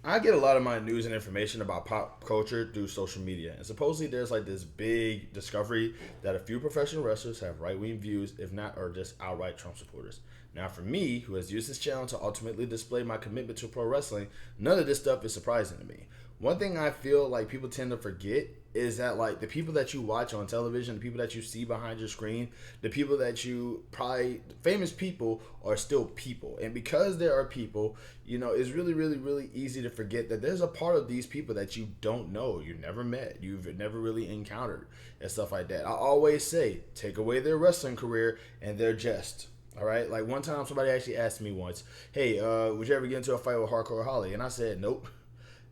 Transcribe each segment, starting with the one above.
I get a lot of my news and information about pop culture through social media, and supposedly there's like this big discovery that a few professional wrestlers have right wing views, if not, are just outright Trump supporters. Now, for me, who has used this channel to ultimately display my commitment to pro wrestling, none of this stuff is surprising to me. One thing I feel like people tend to forget is that like the people that you watch on television, the people that you see behind your screen, the people that you probably famous people are still people. And because there are people, it's really, really, really easy to forget that there's a part of these people that you don't know, you never met, you've never really encountered, and stuff like that. I always say, take away their wrestling career and their jest. All right, like one time somebody actually asked me once, "Hey, would you ever get into a fight with Hardcore Holly?" And I said, "Nope."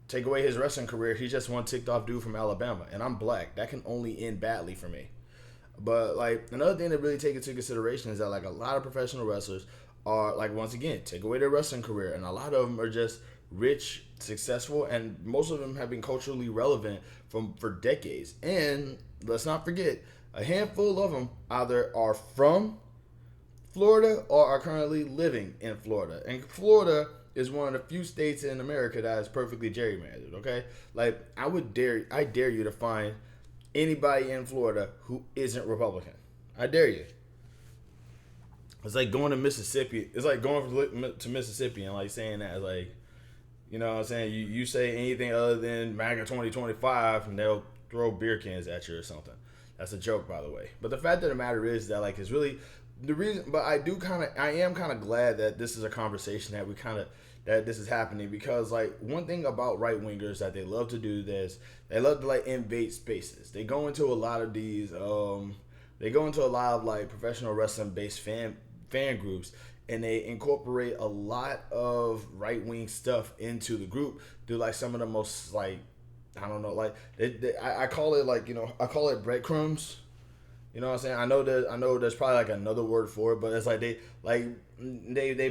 Take away his wrestling career, he's just one ticked off dude from Alabama, and I'm black. That can only end badly for me. But like another thing to really take into consideration is that like a lot of professional wrestlers are like once again take away their wrestling career, and a lot of them are just rich, successful, and most of them have been culturally relevant for decades. And let's not forget, a handful of them either are from Florida or are currently living in Florida. And Florida is one of the few states in America that is perfectly gerrymandered, okay? Like I dare you to find anybody in Florida who isn't Republican. I dare you. It's like going to Mississippi. It's like going to Mississippi and like saying that like, you know what I'm saying? You say anything other than MAGA 2025 and they'll throw beer cans at you or something. That's a joke, by the way. But the fact of the matter is that like it's really the reason. But I am kind of glad that this is a conversation that this is happening, because like one thing about right wingers that they love to do this, they love to like invade spaces. They go into a lot of these they go into a lot of like professional wrestling based fan groups, and they incorporate a lot of right wing stuff into the group. Do like some of the most like I don't know like I call it like I call it breadcrumbs. You know what I'm saying? I know there's probably like another word for it, but it's like they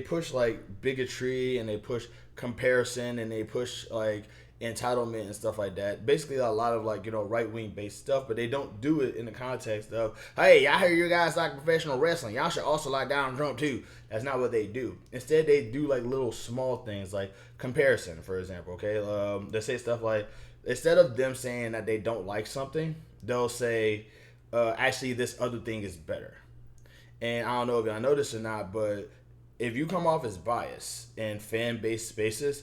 push like bigotry, and they push comparison, and they push like entitlement and stuff like that. Basically a lot of like, right wing based stuff, but they don't do it in the context of, hey, I hear you guys like professional wrestling. Y'all should also like Donald Trump too. That's not what they do. Instead they do like little small things like comparison, for example, okay? They say stuff like, instead of them saying that they don't like something, they'll say, actually this other thing is better. And I don't know if y'all know this or not, but if you come off as biased in fan based spaces,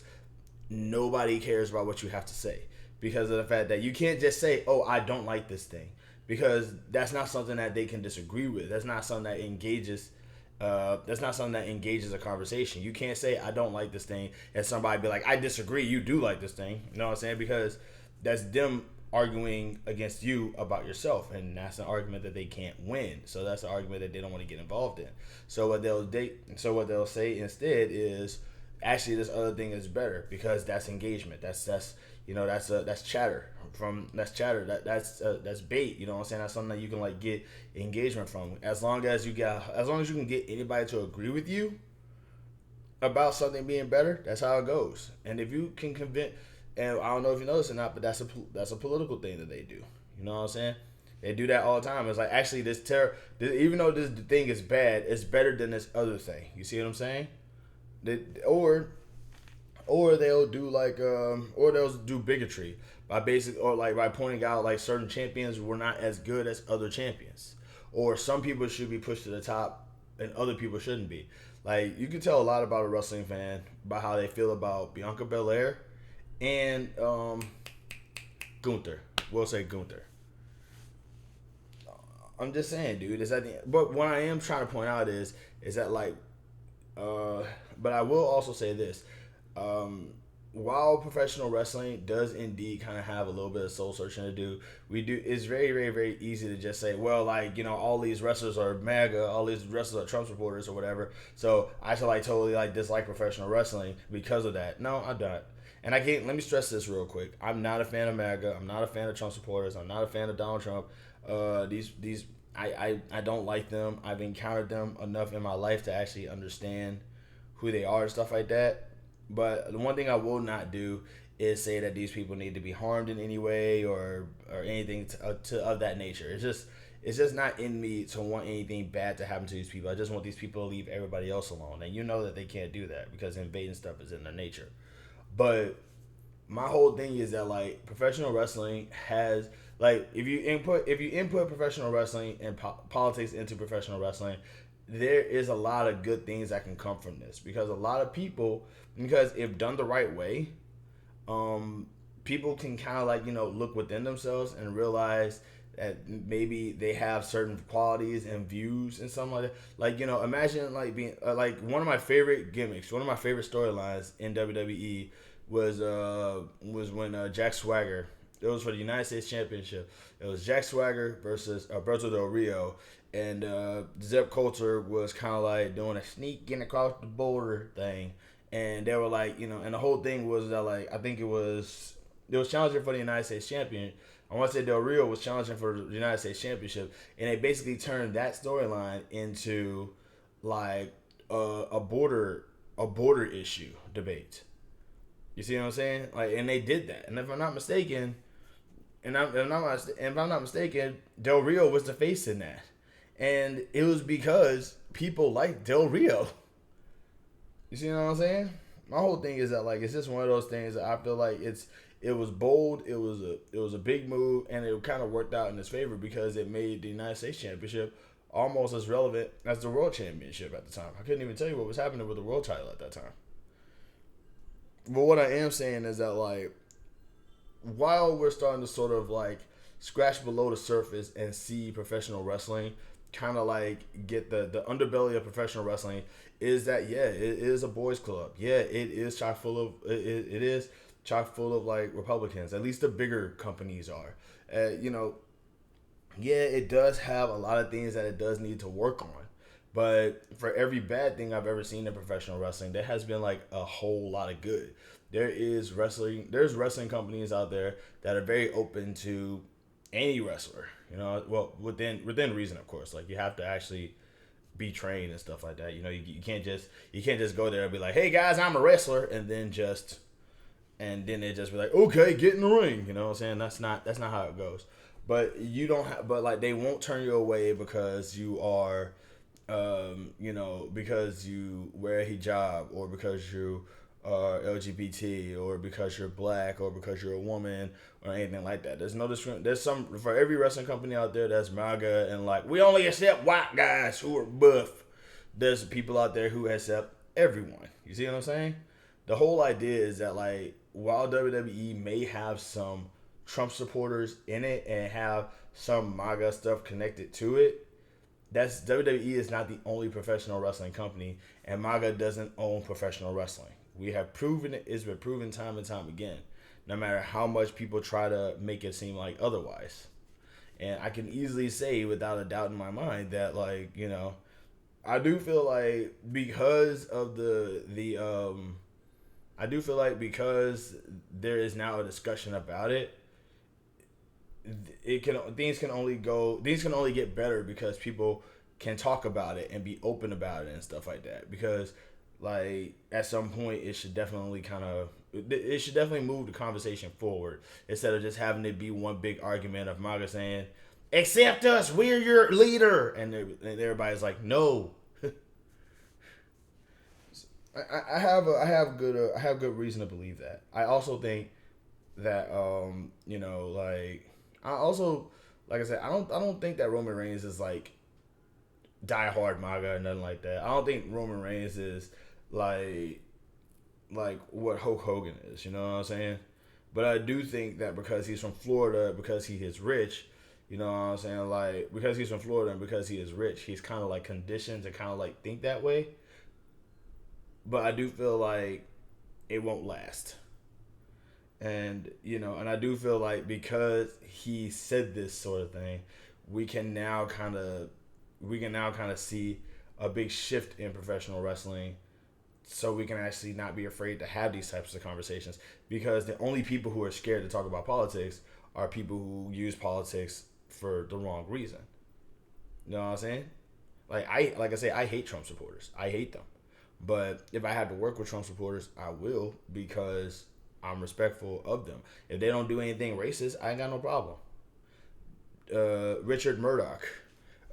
nobody cares about what you have to say, because of the fact that you can't just say, oh, I don't like this thing, because that's not something that they can disagree with. That's not something that engages. That's not something that engages a conversation. You can't say I don't like this thing and somebody be like, I disagree. You do like this thing. You know what I'm saying? Because that's them arguing against you about yourself, and that's an argument that they can't win. So that's an argument that they don't want to get involved in. So what they'll say instead is, actually this other thing is better, because that's engagement. That's chatter that's bait. You know what I'm saying? That's something that you can like get engagement from. As long as you can get anybody to agree with you about something being better, that's how it goes. And if you can convince, and I don't know if you know this or not, but that's a political thing that they do. You know what I'm saying? They do that all the time. It's like, actually even though this thing is bad, it's better than this other thing. You see what I'm saying? Or they'll do like or they'll do bigotry by pointing out like certain champions were not as good as other champions, or some people should be pushed to the top and other people shouldn't be. Like, you can tell a lot about a wrestling fan by how they feel about Bianca Belair and Gunther. We'll say Gunther. I'm just saying, dude. But what I am trying to point out is that like, but I will also say this. While professional wrestling does indeed kind of have a little bit of soul searching to do, it's very, very, very easy to just say, well, like, all these wrestlers are MAGA, all these wrestlers are Trump supporters or whatever, so I should like totally like dislike professional wrestling because of that. No, I don't. And let me stress this real quick. I'm not a fan of MAGA. I'm not a fan of Trump supporters. I'm not a fan of Donald Trump. I don't like them. I've encountered them enough in my life to actually understand who they are and stuff like that. But the one thing I will not do is say that these people need to be harmed in any way or anything of that nature. It's just not in me to want anything bad to happen to these people. I just want these people to leave everybody else alone. And you know that they can't do that because invading stuff is in their nature. But my whole thing is that like professional wrestling has like if you input professional wrestling and politics into professional wrestling, there is a lot of good things that can come from this because a lot of people because if done the right way, um, people can kind of like look within themselves and realize that maybe they have certain qualities and views and something like that. Like imagine like being like one of my favorite gimmicks, one of my favorite storylines in WWE was when Jack Swagger. It was for the United States Championship. It was Jack Swagger versus Alberto Del Rio, and Zeb Coulter was kind of like doing a sneaking across the border thing, and they were like, and the whole thing was that like I think it was challenging for the United States champion. I want to say Del Rio was challenging for the United States Championship, and they basically turned that storyline into like a border issue debate. You see what I'm saying? Like, and they did that. And if I'm not mistaken, if I'm not mistaken, Del Rio was the face in that, and it was because people like Del Rio. You see what I'm saying? My whole thing is that like it's just one of those things that I feel like it was bold, it was a big move, and it kind of worked out in his favor because it made the United States Championship almost as relevant as the World Championship at the time. I couldn't even tell you what was happening with the World title at that time. But what I am saying is that like while we're starting to sort of like scratch below the surface and see professional wrestling kind of like get the underbelly of professional wrestling is that yeah, it is a boys club. Yeah, it is chock full of it is chock full of like Republicans. At least the bigger companies are. Yeah, it does have a lot of things that it does need to work on. But for every bad thing I've ever seen in professional wrestling, there has been like a whole lot of good. There's wrestling companies out there that are very open to any wrestler. Well within reason, of course. Like you have to actually be trained and stuff like that. You can't just go there and be like, hey guys, I'm a wrestler, and then they just be like, okay, get in the ring. You know what I'm saying? That's not how it goes. But you don't have, but like they won't turn you away because you are, because you wear a hijab or because you are LGBT or because you're black or because you're a woman or anything like that. There's no discrimination. There's some for every wrestling company out there that's MAGA and like we only accept white guys who are buff. There's people out there who accept everyone. You see what I'm saying? The whole idea is that like while WWE may have some Trump supporters in it and have some MAGA stuff connected to it, that's WWE is not the only professional wrestling company, and MAGA doesn't own professional wrestling. We have proven it. It's been proven time and time again, no matter how much people try to make it seem like otherwise. And I can easily say without a doubt in my mind that like, I do feel like because of I do feel like because there is now a discussion about it, things can only get better because people can talk about it and be open about it and stuff like that. Because like at some point it should definitely move the conversation forward instead of just having it be one big argument of MAGA saying, accept us, we're your leader, and everybody's like, no. I have good reason to believe that. I also think that like I said, I don't think that Roman Reigns is like die hard MAGA or nothing like that. I don't think Roman Reigns is like what Hulk Hogan is. You know what I'm saying? But I do think that because he's from Florida, because he is rich, you know what I'm saying? Like because he's from Florida and because he is rich, he's kind of like conditioned to kind of like think that way. But I do feel like it won't last. And I do feel like because he said this sort of thing, we can now kind of see a big shift in professional wrestling, so we can actually not be afraid to have these types of conversations. Because the only people who are scared to talk about politics are people who use politics for the wrong reason. You know what I'm saying? Like I say, I hate Trump supporters. I hate them. But if I have to work with Trump supporters, I will because I'm respectful of them. If they don't do anything racist, I ain't got no problem. Richard Murdoch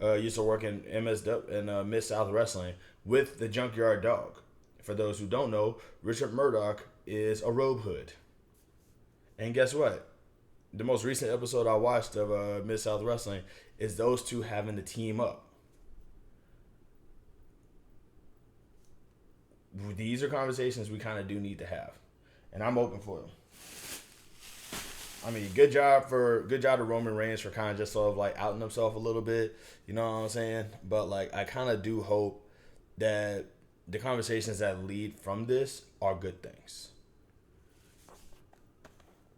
used to work in MSW and Miss South Wrestling with the Junkyard Dog. For those who don't know, Richard Murdoch is a robe hood. And guess what? The most recent episode I watched of Mid South Wrestling is those two having to team up. These are conversations we kind of do need to have, and I'm open for them. I mean, good job to Roman Reigns for kind of just sort of like outing himself a little bit. You know what I'm saying? But like, I kind of do hope that the conversations that lead from this are good things.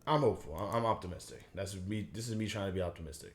I'm hopeful. I'm optimistic. That's me. This is me trying to be optimistic.